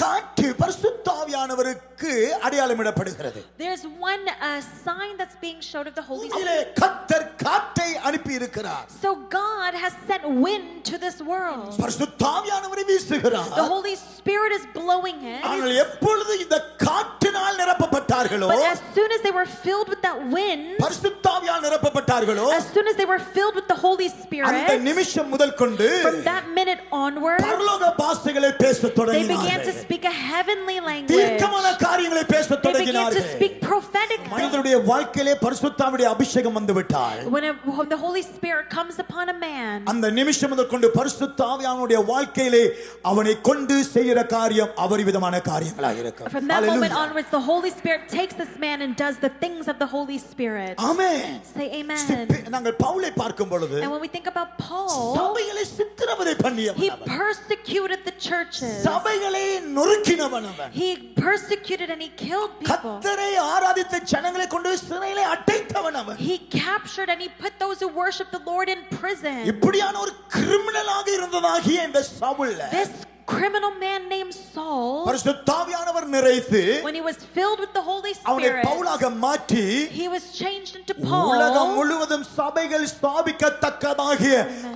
காற்று பரிசுத்த ஆவியானவருக்கு அடையாளமிடப்படுகிறது. There's one sign that's being showed of the Holy இதிலே Spirit. கர்த்தர் காற்றை அனுப்பி இருக்கிறார். So God has sent wind to this world. பரிசுத்த ஆவியானவரை வீசுகிறார். The Holy Spirit is blowing it. ஆனால் எப்பொழுது இந்த காற்றினால் நிரப்பப்பட்டார்களோ, But as soon as they were filled with that wind, பரிசுத்த ஆவியால் நிரப்பப்பட்டார்களோ, as soon as they were filled with the Holy அந்த Spirit, நிமிஷம் முதல் கொண்டு from that minute onwards, பரலோக பாஷைகளை பேசத் they began to தொடங்கினார்கள். speak a heavenly language. தீர்க்கமான காரியங்களை பேசத் They began to தொடங்கினார்கள். speak prophetic things. மனிதனுடைய வாழ்க்கையிலே பரிசுத்த ஆவியுடைய அபிஷேகம் வந்து விட்டால், When the Holy Spirit comes upon a man, அந்த நிமிஷம் முதல் கொண்டு பரிசுத்த ஆவியானவருடைய வாழ்க்கையிலே அவனை கொண்டு செய்கிற காரியம் அபரிவிதமான காரியங்களாக இருக்கும். from that moment onwards, the Holy Spirit takes this man and does the things of the Holy Spirit. Amen. Say amen. நாங்கள் பவுலை பார்க்கும் பொழுது And when we think about Paul, சபைகளை சித்திரவதை பண்ணியவன் he அவன். persecuted the churches. சபைகளை நொறுக்கினவன் அவன். He persecuted and he killed people. கர்த்தரை ஆராதித்த ஜனங்களை கொண்டு சிறையிலே அடைத்தவன் அவன். He captured and he put those who worship the Lord in prison. இப்படியான ஒரு கிரிமினலாக இருந்ததாகிய இந்த Saul, This criminal man named Saul, பரிசுத்த ஆவியானவர் நிறைத்து when he was filled with the Holy அவனை Spirit, பவுலாக மாற்றி he was changed into உலகம் Paul. முழுவதும் சபைகள் ஸ்தாபிக்கத்தக்கதாகிய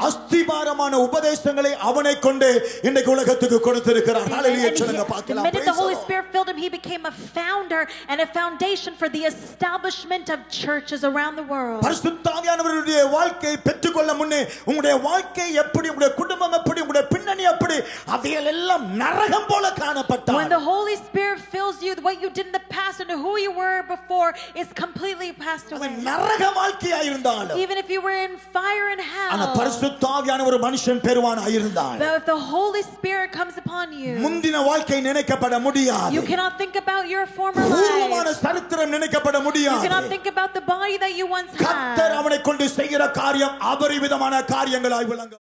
அஸ்திபாரமான உபதேசங்களை அவனை கொண்டு இன்றைக்கு உலகத்துக்கு கொடுத்திருக்கிறார். ஹalleluya சொல்லுங்க The பார்க்கலாம். minute the Holy Spirit filled him, he became a founder and a foundation for the establishment of churches around the world. பரிசுத்த ஆவியானவருடைய வாழ்க்கையை பெற்றுக்கொள்ள முன்னே உங்களுடைய வாழ்க்கை எப்படி, உங்களுடைய குடும்பம் எப்படி, உங்களுடைய பின்னணி எப்படி, அவைகள் எல்லாம் நரகம் போல When காணப்பட்டார். the Holy Spirit fills you, what you did in the past and who you were before is completely passed away. நரக வாழ்க்கையா இருந்தாலும், Even if you were in fire and அந்த hell, பரிசுத்த ஆவியானவர் ஒரு மனுஷன் பெறுவானா இருந்தால், but if the Holy Spirit comes upon you, முந்தின வாழ்க்கை நினைக்கப்பட முடியாது. you cannot think about your former பூர்வமான life. சரித்திரம் நினைக்கப்பட You முடியாது. cannot think about the body that you once கர்த்தர் had. அவனை கொண்டு செய்கிற காரியம் அபரிவிதமான காரியங்களாய் விளங்கும்.